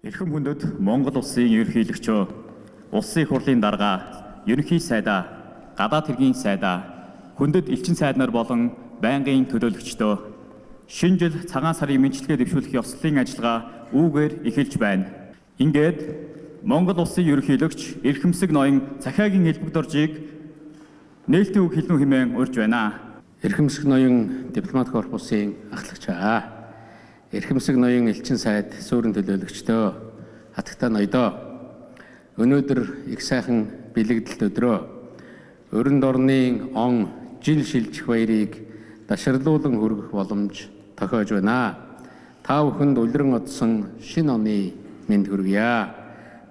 Эрхэм хүндэт Монгол улсын ерөнхийлөгчөө, улсын их хурлын дарга, ерөнхий сайдаа, гадаад хэргийн сайдаа, хүндэт элчин сайднаар болон байнгын төлөөлөгчдөө шинэ жил цагаан сарын мэндчилгээ дэвшүүлэх ёслолын ажиллагаа үүгээр эхэлж байна. Ингээд Монгол улсын ерөнхийлөгч эрхэмсэг ноён Цахиагийн элбэг доржийг нээлттэй үг хэлнэ хэмээн урьж байна. Эрхэмсэг ноён дипломат корпусын ахлагч эрхэмсэг ноён элчин сайд суурин төлөөлөгчдөө хатагтай ноёдоо өнөөдөр их сайхан бэлэгдэлт өдрөө өрөнд орны он жил шилжих баярыг дашарлуулан хүргэх боломж тохиож байна. Та бүхэнд улиран одсон шинэ оны мэнд хүргье.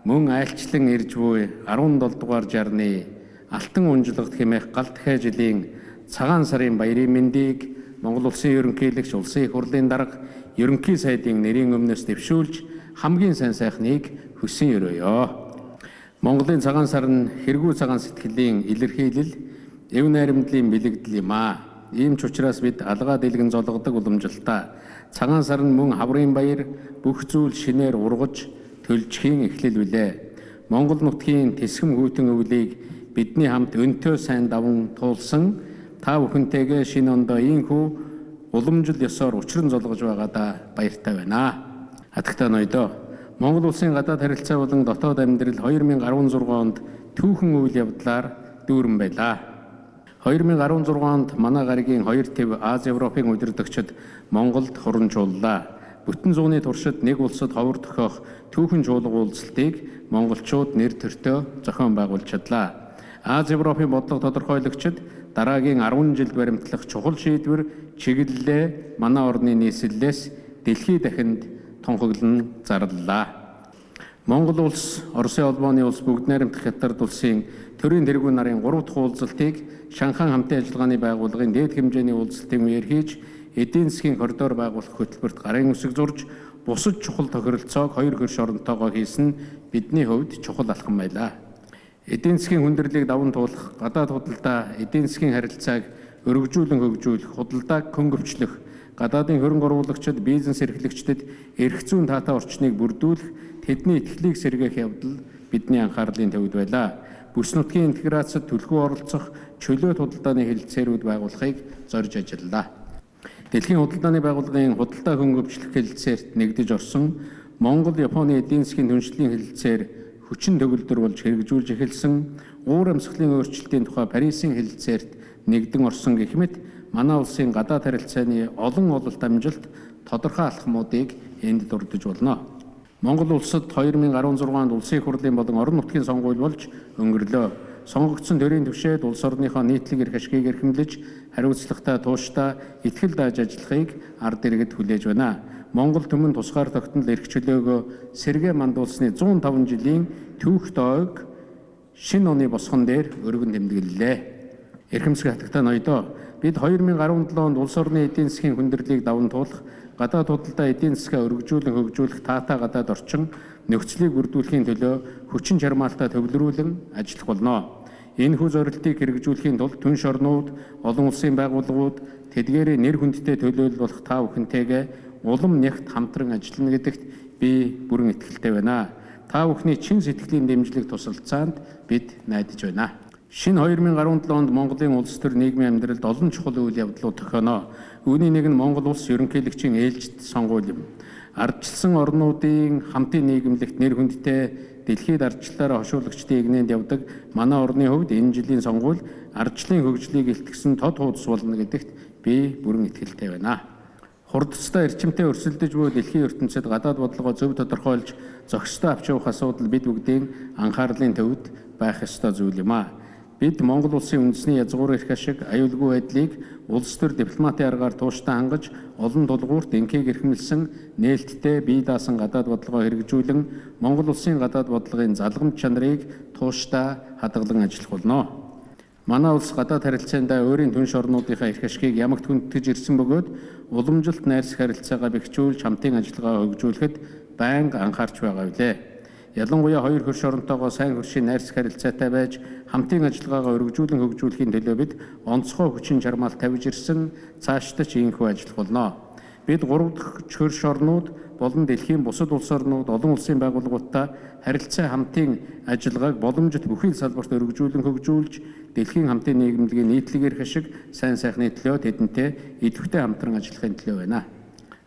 Мөн айлчлан ирж буй 17 дугаар жарны алтан унжлагт хэмээх гал дахиа жилийн цагаан сарын баярын мэндийг Монгол улсын ерөнхийлөгч, улсын их хурлын дарга, ерөнхий сайдын нэрийн өмнөөс дэвшүүлж хамгийн сайн сайхныг хүсэн өрөөё. Монголын цагаан сар нь хэрэггүй цагаан сэтгэлийн илэрхийлэл, эв найрамдлын бэлэгдэл юм аа. Ийм ч учраас бид алгаа дэлгэн зологдог уламжлалтаа цагаан сар нь мөн хаврын баяр, бүх зүйл шинээр ургаж төлжхийн эхлэл билээ. Монгол нутгийн тэсхэм хүйтэн өвлийг бидний хамт өнтөө сайн даван туулсан та бүхэнтэйгээ шинэ ондоо ийхүү уламжил ёсоор учран золгож байгаадаа баяртай байна. Хатагтай ноёдоо Монгол улсын гадаад харилцаа болон дотоод амьдрал 2016 онд түүхэн үйл явдлаар дүүрэн байлаа. 2016 онд манай гаригийн 2 төв Аз Европын удирдагчид Монголд хуран чууллаа. Бүтэн зууны туршид нэг улсад ховор тохиох түүхэн чуулга уулзалтыг монголчууд нэр төртөө зохион байгуулж чадлаа. Аз Европын бодлого тодорхойлогчид дараагийн 10 жилд баримтлах чухал шийдвэр чиглэлээ манай орны нийслэлээс дэлхий дахинд тунхаглан зарлалаа. Монгол улс, Оросын холбооны улс, бүгд найрамдах Хятад улсын төрийн тэргүүн нарын 3 дахь уулзалтыг Шанхай хамтын ажиллагааны байгууллагын дээд хэмжээний уулзалтын үеэр хийж эдийн засгийн коридор байгуулах хөтөлбөрт гарын үсэг зурж бусад чухал тохиролцоог хоёр хөрш оронтойгоо хийсэн бидний хувьд чухал алхам байлаа. Эдийн засгийн хүндрэлийг даван туулах, гадаад худалдаа, эдийн засгийн харилцааг өргөжүүлэн хөгжүүлэх, худалдааг хөнгөвчлөх, гадаадын хөрөнгө оруулагчид, бизнес эрхлэгчдэд эрх зүйн таатай орчныг бүрдүүлэх, тэдний итгэлийг сэргээх явдал бидний анхаарлын төвд байлаа. Бүс нутгийн интеграцид түлхүү оролцох, чөлөөт худалдааны хэлэлцээрүүд байгуулахыг зорж ажиллалаа. Дэлхийн худалдааны байгууллагын худалдаа хөнгөвчлөх хэлэлцээрт нэгдэж орсон Монгол, Японы эдийн засгийн түншлэлийн хэлэлцээр хүчин төгөлдөр болж хэрэгжүүлж эхэлсэн уур амьсгалын өөрчлөлтийн тухай Парисын хэлэлцээрт нэгдэн орсон гэх мэт манай улсын гадаад харилцааны олон ололт амжилт тодорхой алхмуудыг энд дурдж болно. Монгол улсад 2016 онд улсын их хурлын болон орон нутгийн сонгуул болж өнгөрлөө. Сонгогдсон төрийн түвшээд улс орныхоо нийтлэг эрх ашгийг эрхэмлэж, хариуцлагатай тууштай итгэл дааж ажиллахыг ард иргэд хүлээж байна. Монгол түмэн тусгаар тогтнол эрх чөлөөгөө сэргээ мандуулсны 105 жилийн түүхт ойг шинэ оны босгон дээр өргөн тэмдэглэлээ. Эрхэмсэг хатагтай ноёдоо бид 2017 онд улс орны эдийн засгийн хүндрэлийг даван туулах, гадаад худалдаа эдийн засгаа өргөжүүлэн хөгжүүлэх таатай гадаад орчин нөхцөлийг бүрдүүлэхийн төлөө хүчин чармаалтаа төвлөрүүлэн ажиллах болно. Энэхүү зорилтыг хэрэгжүүлэхийн тулд түнш орнууд, олон улсын байгууллагууд, тэдгээрийн нэр хүндтэй төлөөлөл болох та бүхэнтэйгээ улам нягт хамтран ажиллана гэдэгт би бүрэн итгэлтэй байна. Та бүхний чин сэтгэлийн дэмжлэг тусалцаанд бид найдаж байна. Шинэ 2017 онд Монголын улс төр нийгмийн амьдралд олон чухал үйл явдлууд тохионоо. Үүний нэг нь Монгол улс ерөнхийлөгчийн ээлжид сонгуул юм. Ардчилсан орнуудын хамтын нийгэмлэгт нэр хүндтэй дэлхийд ардчлалаараа хошуулагчдын игнэнд явдаг манай орны хувьд энэ жилийн сонгуул ардчлалын хөгжлийг илтгэсэн тод хуудас болно гэдэгт би бүрэн итгэлтэй байна. Хурдцтай эрчимтэй өрсөлдөж буй дэлхийн ертөнцид гадаад бодлогоо зөв тодорхойлж зохистой авч явах асуудал бид бүгдийн анхаарлын төвд байх ёстой зүйл юм аа. Бид Монгол улсын үндэсний язгуур эрх ашиг, аюулгүй байдлыг улс төр дипломатын аргаар тууштай хангаж, олон тулгуурт инхийг эрхэмлсэн нээлттэй бие даасан гадаад бодлогоо хэрэгжүүлэн Монгол улсын гадаад бодлогын залгамж чанарыг тууштай хадгалан ажиллах болно. Манай улс гадаад харилцаандаа өөрийн түнш орнуудынхаа эрх ашгийг ямагт хүндэтгэж ирсэн бөгөөд уламжилт найрсаг харилцаагаа бэхжүүлж хамтын ажиллагаа хөгжүүлэхэд байнга анхаарч байгаа билээ. Ялангуяа хоёр хөрш оронтойгоо сайн хөршийн найрсаг харилцаатай байж хамтын ажиллагаагаа өргөжүүлэн хөгжүүлэхийн төлөө бид онцгой хүчин чармаалт тавьж ирсэн цаашдаа ч ийхүү ажиллах болно. Бид 3 дахь хөрш орнууд болон дэлхийн бусад улс орнууд олон улсын байгууллагуудтай харилцаа хамтын ажиллагааг боломжит бүхий л салбарт өргөжүүлэн хөгжүүлж, дэлхийн хамтын нийгэмлэгийн нийтлэгээр хашиг сайн сайхны төлөө тэдэнтэй идэвхтэй хамтран ажиллахын төлөө байна.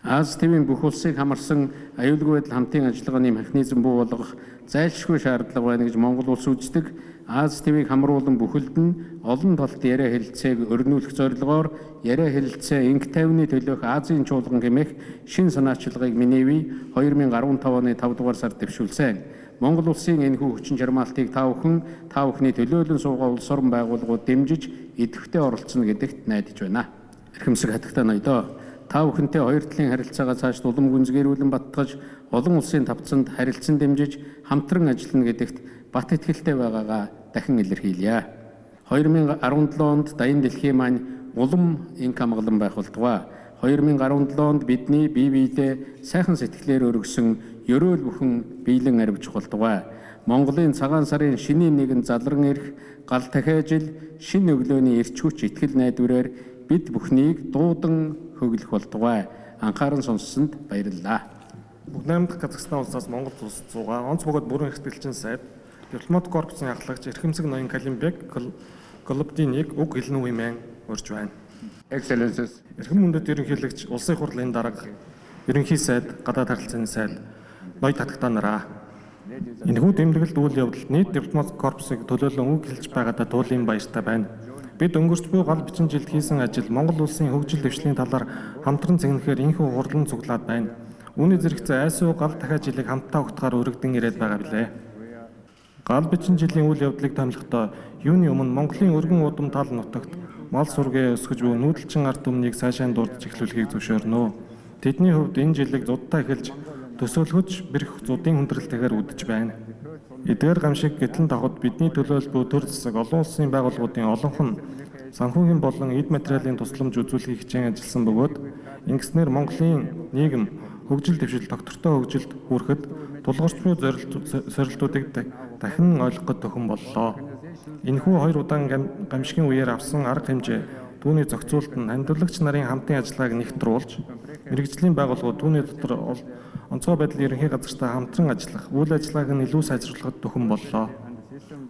Аз тивийн бүх улсыг хамарсан аюулгүй байдал хамтын ажиллагааны механизм бий болгох зайлшгүй шаардлага байна гэж Монгол улс үздэг. Аз тивийг хамруулан бүхэлд нь олон талт яриа хэлэлцээг өрнүүлэх зорилгоор яриа хэлэлцээ инх тайвны төлөөх Азийн чуулган гэмэх шин санаачлагыг Миневи 2015 оны 5 дугаар сард дэвшүүлсэн. Монгол улсын энэхүү хүчин чармаалтыг та бүхний төлөөлөн суугаа улс орон байгууллагууд дэмжиж идэвхтэй оролцоно гэдэгт найдаж байна. Эрхэмсэг хатагтай ноёдоо та бүхэнтэй хоёр талын харилцаагаа цааш улам гүнзгийрүүлэн баттгаж олон улсын тавцанд харилцан дэмжиж хамтран ажиллана гэдэгт бат итгэлтэй байгаагаа дахин илэрхийлье. 2017 онд Даян дэлхийн маань улам инх амгалан байх болтугай. 2017 онд бидний бие биедээ сайхан сэтгэлээр өргөсөн ёроол бүхэн биелэн арвиж болтугай. Монголын цагаан сарын шинийн нэгэн залран ирэх гал дахиажил шин өглөөний эрч хүч итгэл найдвараар бид бүхнийг дуудан хөглөх болтугай. Анхааран сонссонд баярлалаа. Бүгд найрамдах Казахстан улсаас Монгол улс зугаа онц бөгөөд бүрэн эрхтгэлчин сайд дипломат корпусын ахлагч Эрхэмсэг ноён Калимбек Голубдиныг уг хэлний үеийн урьж байна. Excellencies. Эрхэм хүндэт ерөнхийлөгч, улсын хурлын дарга, ерөнхий сайд, гадаад харилцааны сайд, ноён татагтаа нараа. Энэхүү дэмжлэгт үйл явдалд нийт дипломат корпусыг төлөөлөн үг хэлж байгаадаа туулын баяртай байна. Бид өнгөрч буй гал бичин жилд хийсэн ажил Монгол улсын хөгжил дэвшлийн талаар хамтран зэгнэхээр инхүү хурлан цуглаад байна. Үүний зэрэгцээ айсуу гал дахиад жилийг хамтдаа ухтахаар өргөдөн ирээд байгаа билээ. Гал бичин жилийн үйл явдлыг томилохдоо юуны өмнө Монголын өргөн удам тал нутагт мал сургээ өсгөж буй нүүдэлчин ард түмнийг цаашаа дурдж эхлүүлэхийг зөвшөөрнө. Тэдний хувьд энэ жилиг зудаа эхэлж төсөөлгөж бэрх зуудын хүндрэлтэйгээр үдэж байна. Эдгээр гамшиг гэтлэн давхад бидний төлөөлбөө төр засаг олон улсын байгууллагуудын олонх нь санхүүгийн болон эд материалын тусламж үзүүлэхийг хичээн ажилласан бөгөөд ингэснээр Монголын нийгэм хөгжил дэвшил доктортой хөгжилд хүрэхэд тулгарч буй зорилтуудыг дахин ойлгоход төхөн боллоо. Энэхүү хоёр удаан гамшигын үеэр авсан арга хэмжээ түүний зохицуулт нь хандивлагч нарын хамтын ажиллагааг нэгтруулж, мэрэгжлийн байгууллагууд түүний дотор онцгой байдлын ерөнхий газартай хамтран ажиллах, үйл ажиллагааг нь илүү сайжруулахад төхөн боллоо.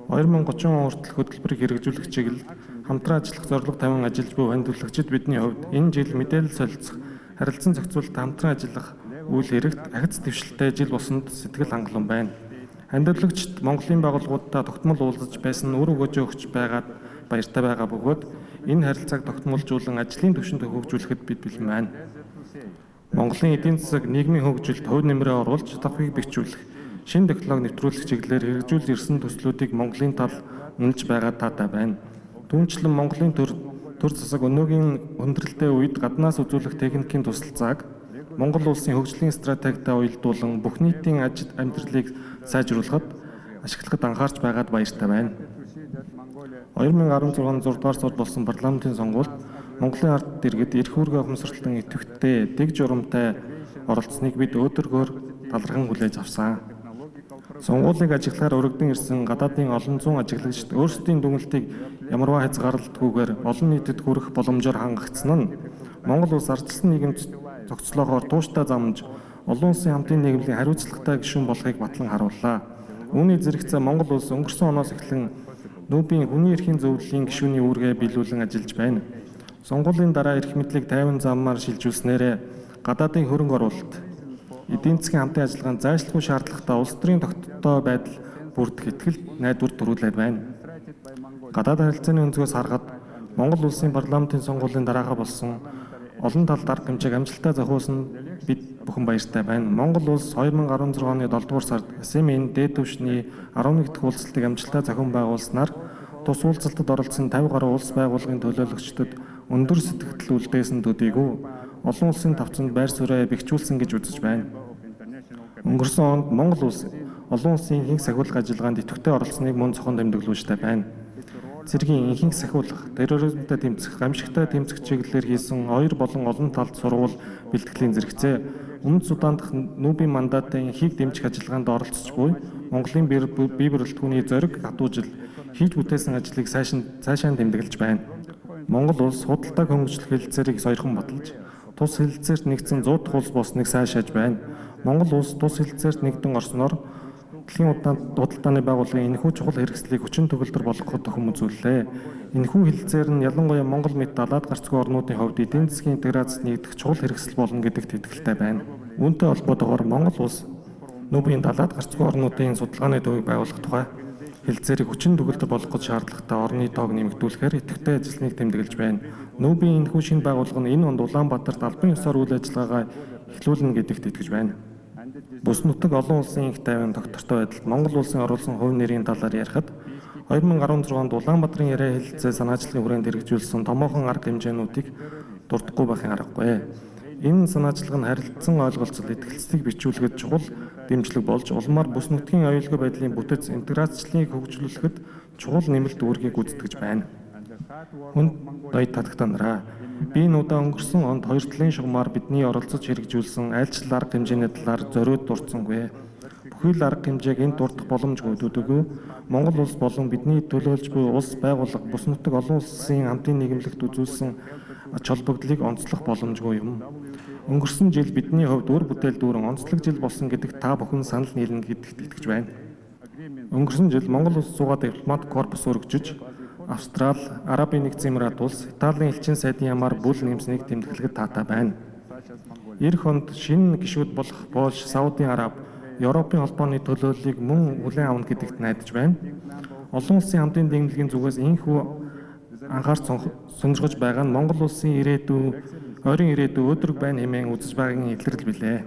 2030 он хүртэл хөтөлбөрийг хэрэгжүүлэх чиглэлд хамтран ажиллах зорилго тавин ажиллаж буй хандивлагчид бидний хувьд энэ жил мэдээлэл солилцох, харилцан зохицуулалт хамтран ажиллах үйл хэрэгт агц дэвшилтэй жил босонд сэтгэл хангалуун байна. Хандивлагчид Монголын байгууллагуудтай тогтмол уулзаж байсан үр өгөөжөө өгч байгаад баяртай байгаа бөгөөд энэ харилцааг тогтмолжуулан ажлын түвшинд хөгжүүлэхэд бид бэлэн байна. Монголын эдийн засаг нийгмийн хөгжилд хувь нэмрээ оруулж давхыг бэхжүүлэх, шинэ технологи нэвтрүүлэх чиглэлээр хэрэгжүүлж ирсэн төслүүдийг Монголын тал үнэлж байгаа таатай байна. Түүнчлэн Монголын төр засаг өнөөгийн хүндрэлтэй үед гаднаас үзүүлэх техникийн тусалцааг Монгол улсын хөгжлийн стратегитай уялдуулан бүх нийтийн амьдралыг сайжруулахад ашиглахад анхаарч байгаад баяртай байна. 2016 он 6 дугаар сард болсон парламентын сонгуульд Монголын ард иргэд эрх үүргээ ухамсарлан идэвхтэй, дэг журамтай оролцсныг бид өөдрөгөөр талархан хүлээж авсан. Сонгуулийг ажиглахаар өргөдөн ирсэн гадаадын олон зуун ажиглагчид өөрсдийн дүгнэлтийг ямарваа хязгаарлалтгүйгээр олон нийтэд хүрэх боломжоор хангагдсан нь Монгол улс ардчилсан нийгэмд зохицлоогоор тууштай замж олон улсын хамтын нийгмийн хариуцлагатай гишүүн болохыг батлан харууллаа. Үүний зэрэгцээ Монгол улс өнгөрсөн оноос эхлэн нүүбийн хүний эрхийн зөвлөлийн гишүүний үүргээ биелүүлэн ажиллаж байна. Сонгуулийн дараа эрх мэдлийг тайван замаар шилжүүлснээр гадаадын хөрөнгө оруулалт, эдийн засгийн хамтын ажиллагаанд зайлшгүй шаардлагатай улс төрийн тогтвортой байдал бүрдэх итгэл найдвар төрүүлээд байна. Гадаад харилцааны өнцгөөс харахад Монгол улсын парламентын сонгуулийн дараагаа болсон олон талд арга хэмжээг амжилттай зохиосон бид бүхэн баяртай байна. Монгол улс 2016 оны 7 дугаар сард СМ-ийн дээд түвшний 11 дахь уулзалтыг амжилттай зохион байгуулснаар тус уулзалтад оролцсон 50 гаруй улс байгууллагын төлөөлөгчдөд өндөр сэтгэл үлдээсэн төдийгүй олон улсын тавцанд байр суурь бэхжүүлсэн гэж үзэж байна. Өнгөрсөн онд Монгол улс олон улсын ихэнх сахиулах ажиллагаанд идэвхтэй оролцсныг мөн цохон тэмдэглүүлжтэй байна. Цэргийн ихэнх сахиулах, терроризмтай тэмцэх, гамшигтай тэмцэх чиглэлээр хийсэн 2 болон олон талд сурвал бэлтгэлийн зэрэгцээ Өмнөд Судан дахь нүүбийн мандатын ихийг дэмжих ажиллагаанд оролцож буй Монголын бие бүрэлдэхүүний зориг хатуужил хийж бүтээсэн ажлыг цаашаа тэмдэглэж байна. Монгол улс худалдааг хөнгөлөх хэлэлцээрийг сойрхон баталж, тус хэлэлцээрт нэгдсэн 100 дахь улс болсныг сайшааж байна. Монгол улс тус хэлэлцээрт нэгдэн орсноор Дэлхийн худалдааны байгууллагын энэхүү чухал хэрэгслийг хүчин төгөлдөр болгоход төхөм үзүүллээ. Энэхүү хэлэлцээр нь ялангуяа Монгол мэт далаад гарцгүй орнуудын хувьд эдийн засгийн интеграцид нэгдэх чухал хэрэгсэл болно гэдэгт итгэлтэй байна. Үүнтэй холбоотойгоор Монгол улс нүүбийн далаад гарцгүй орнуудын судалгааны төвийг байгуулах тухай хэлэлцээрийг хүчин төгөлдөр болгоход шаардлагатай орны тоог нэмэгдүүлэхээр идэвхтэй ажилласныг тэмдэглэж байна. Нүүбийн энэхүү шинэ байгууллага нь энэ онд Улаанбаатарт албан ёсоор үйл ажиллагаагаа эхлүүлнэ гэдэгт итгэж байна. Бус нутаг олон улсын их тайван доктортой байдалд Монгол улсын оруулсан хувь нэрийн талаар ярихад 2016 онд Улаанбаатарын яриа хэлэлцээ санаачлагын хүрээнд хэрэгжүүлсэн томоохон арга хэмжээнүүдийг дурдахгүй байхын аргагүй. Энэ санаачлага нь харилцан ойлголцол итгэлцлийг бичүүлэхэд чухал дэмжлэг болж улмаар бус нутгийн аюулгүй байдлын бүтэц интеграцчлалыг хөгжүүлэхэд чухал нэмэлт үүргийг гүйцэтгэж байна. Хүнд ноёд татагтанараа би энэ удаа өнгөрсөн онд хоёр талын шугамар бидний оролцож хэрэгжүүлсэн айлчлал арга хэмжээний талаар зориуд дурдсангүй. Бүхий л арга хэмжээг энд дурдах боломжгүй дүүдэгүй. Монгол улс болон бидний төлөөлж буй улс байгууллага бус нутаг олон улсын хамтын нийгэмлэгт үзүүлсэн ач холбогдлыг онцлох боломжгүй юм. Өнгөрсөн жил бидний хувьд үр бүтээл дүүрэн онцлог жил болсон гэдэгт та бүхэн санал нийлнэ гэдэгт итгэж байна. Өнгөрсөн жил Монгол улс зугаа дипломат корпус өргөжж Австрали, Арабын нэгдсэн Эмират улс, Италийн элчин сайдын ямаар бүл нэмсэнийг тэмдэглэхэд таатай байна. Эх онд шинэ гишүүд болох Польш, Саудын Араб, Европын холбооны төлөөллийг мөн хүлээн авна гэдэгт найдаж байна. Олон улсын хамтын дэмжлэгийн зүгээс энэхүү анхаарч сонирхож байгаа нь Монгол улсын ойрын ирээдүй өдрөг байна хэмээн үзэж байгаагийн илрэл билээ.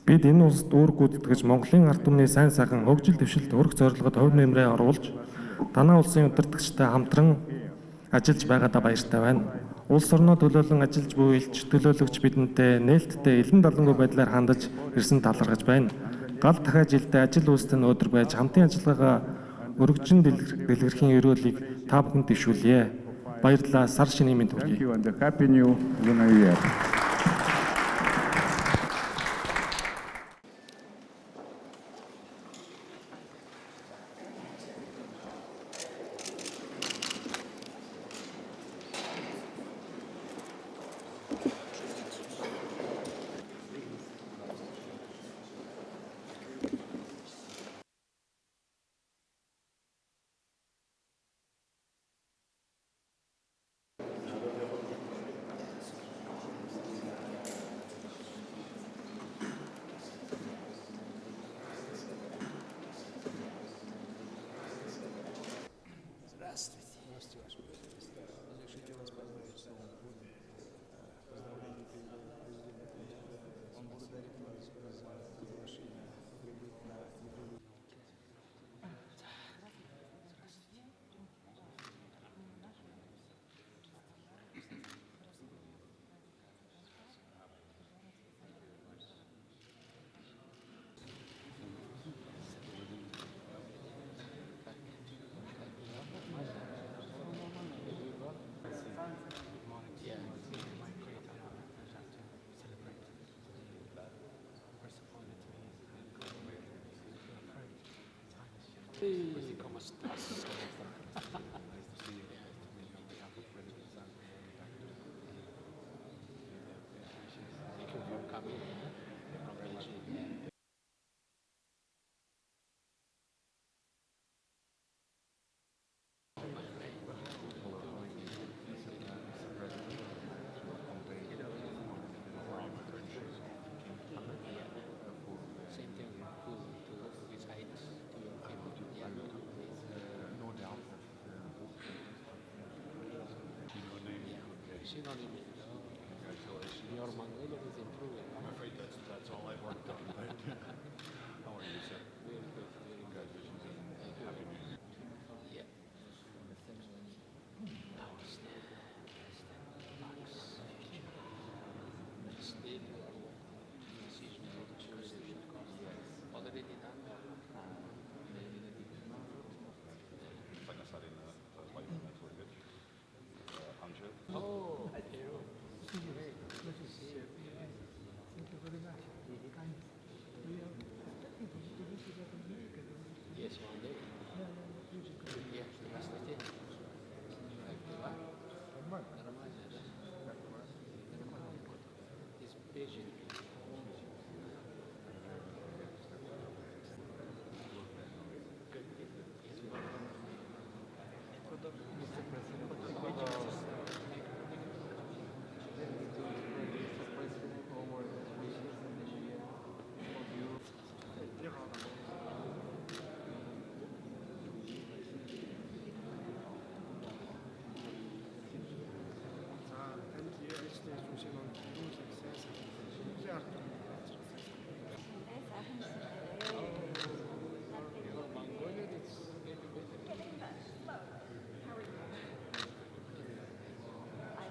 Бид энэ улсад үүрэг гүйцэтгэж Монголын ард түмний сайн сайхан хөгжил дэвшилт өрх зорилгод хувь нэмрээ оруулж танай улсын удирдагчтай хамтран ажиллаж байгаадаа баяртай байна. Улс орноо төлөөлөн ажиллаж буй элч төлөөлөгч бидэнтэй нээлттэй элен далангүй байдлаар хандаж ирсэн талархаж байна. Гал дахиад жилдээ ажил үйлстэй өдөр байж хамтын ажиллагаагаа өргөжин дэлгэрхийн өрөөлийг та бүхэнд дэвшүүлье. Баярлалаа. Сар шинийн мэнд хүргэе. Happy New Lunar Year. ¿Cómo estás? Your Mongolia is improving. I'm afraid that's all I've worked on. How are you, sir? Very good. Congratulations. Happy New Year. Yeah. Already done. Oh, hello. Good to see you. I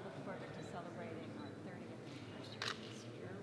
look forward to celebrating our 30th anniversary this year